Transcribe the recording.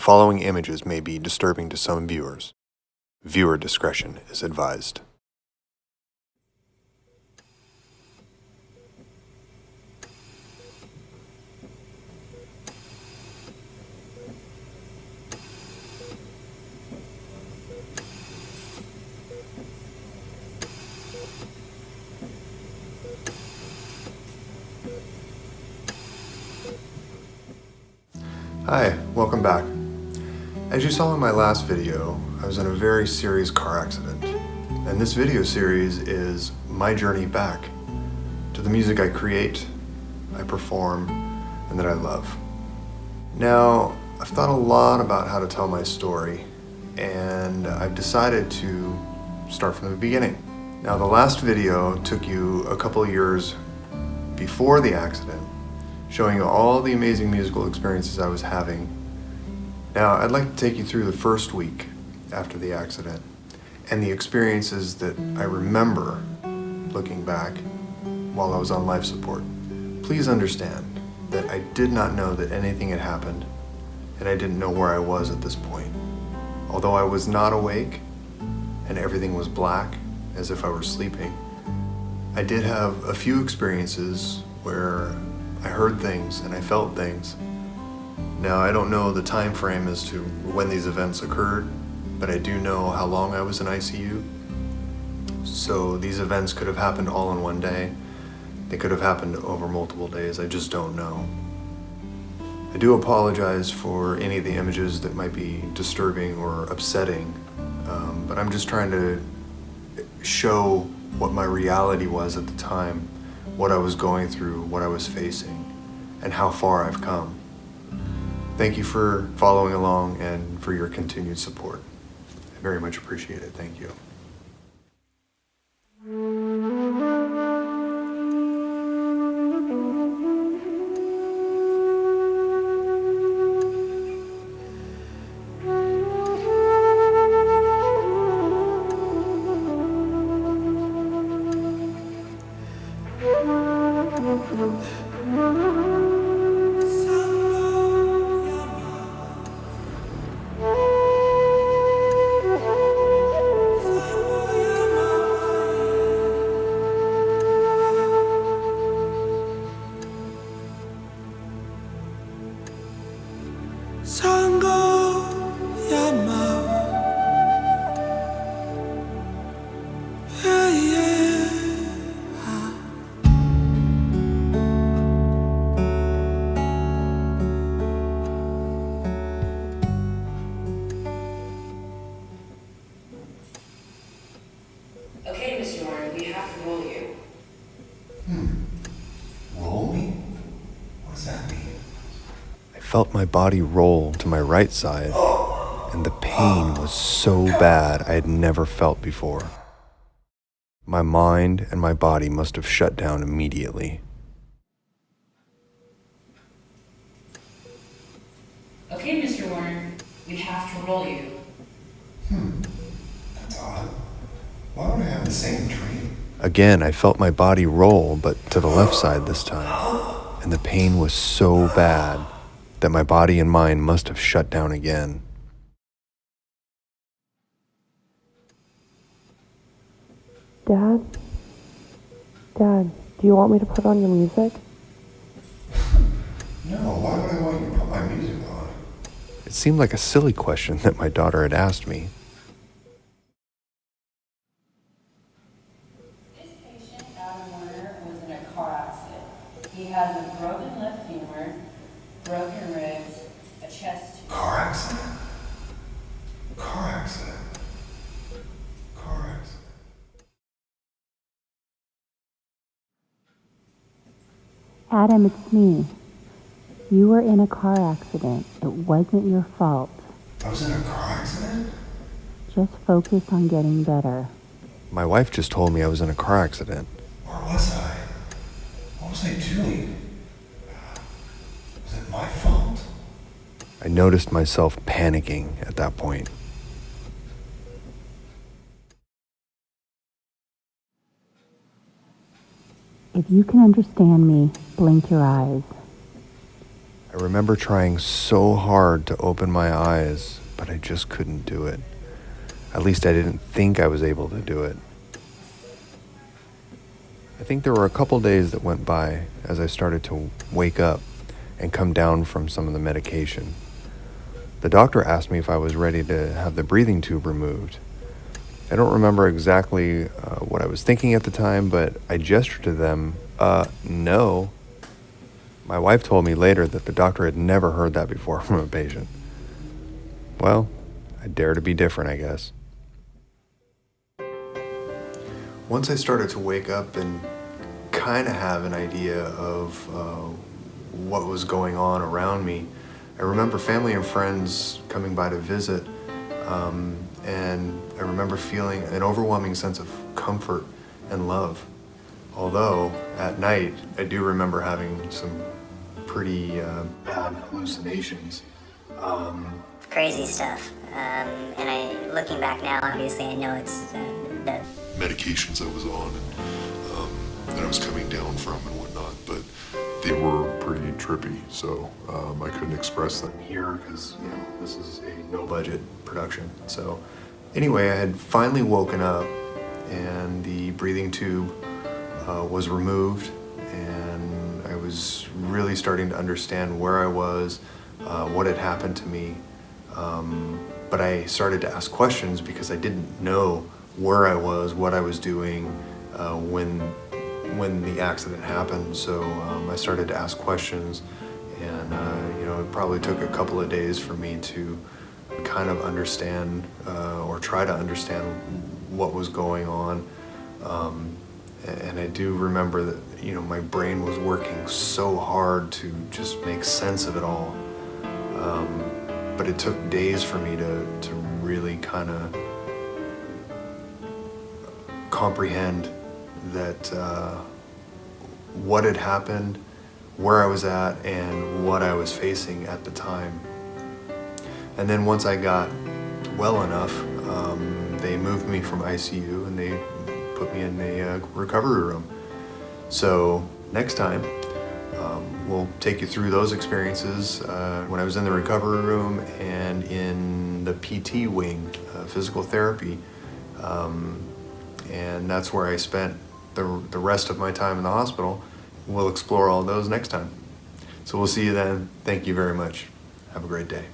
following images may be disturbing to some viewers. Viewer discretion is advised. Hi, welcome back. As you saw in my last video, I was in a very serious car accident, and this video series is my journey back to the music I create, I perform, and that I love. Now, I've thought a lot about how to tell my story, and I've decided to start from the beginning. Now, the last video took you a couple years before the accident, showing you all the amazing musical experiences I was having. Now, I'd like to take you through the first week after the accident and the experiences that I remember looking back while I was on life support. Please understand that I did not know that anything had happened, and I didn't know where I was at this point. Although I was not awake and everything was black, as if I were sleeping, I did have a few experiences where I heard things and I felt things. Now, I don't know the time frame as to when these events occurred, but I do know how long I was in ICU. So these events could have happened all in one day. They could have happened over multiple days. I just don't know. I do apologize for any of the images that might be disturbing or upsetting, but I'm just trying to show what my reality was at the time, what I was going through, what I was facing, and how far I've come. Thank you for following along and for your continued support. I very much appreciate it. Thank you. Okay, Mr. Werner, we have to roll you. Roll me? What does that mean? I felt my body roll to my right side, and the pain was so bad I had never felt before. My mind and my body must have shut down immediately. Okay, Mr. Werner, we have to roll you. That's odd. Why would I have the same dream? Again, I felt my body roll, but to the left side this time, and the pain was so bad that my body and mind must have shut down again. Dad, do you want me to put on your music? No, why would I want you to put my music on? It seemed like a silly question that my daughter had asked me. This patient, Werner, was in a car accident. He has a broken left femur, broken ribs, a chest. Car accident? Car accident? Car accident? Adam, it's me. You were in a car accident. It wasn't your fault. I was in a car accident? Just focus on getting better. My wife just told me I was in a car accident. Where was I? What was I doing? Was it my fault? I noticed myself panicking at that point. If you can understand me, blink your eyes. I I remember trying so hard to open my eyes, but I just couldn't do it. At least I didn't think I was able to do it. I think there were a couple days that went by as I started to wake up and come down from some of the medication. The doctor asked me if I was ready to have the breathing tube removed. I don't remember exactly what I was thinking at the time, but I gestured to them, no. My wife told me later that the doctor had never heard that before from a patient. Well, I dare to be different, I guess. Once I started to wake up and kind of have an idea of what was going on around me, I remember family and friends coming by to visit, and I remember feeling an overwhelming sense of comfort and love. Although, at night, I do remember having some pretty bad hallucinations. Crazy stuff. Looking back now, obviously I know it's the medications I was on and that I was coming down from and whatnot, but they were pretty trippy, so I couldn't express them Here, because this is a no-budget production. So anyway, I had finally woken up, and the breathing tube was removed, and I was really starting to understand where I was, what had happened to me. But I started to ask questions because I didn't know where I was, what I was doing when the accident happened. So I started to ask questions, and it probably took a couple of days for me to kind of understand or try to understand what was going on. And I do remember that my brain was working so hard to just make sense of it all. But it took days for me to really kind of comprehend that what had happened, where I was at, and what I was facing at the time. And then once I got well enough, they moved me from ICU and they put me in a recovery room. So next time, we'll take you through those experiences when I was in the recovery room and in the PT wing, physical therapy. And that's where I spent the rest of my time in the hospital. We'll explore all those next time. So we'll see you then. Thank you very much. Have a great day.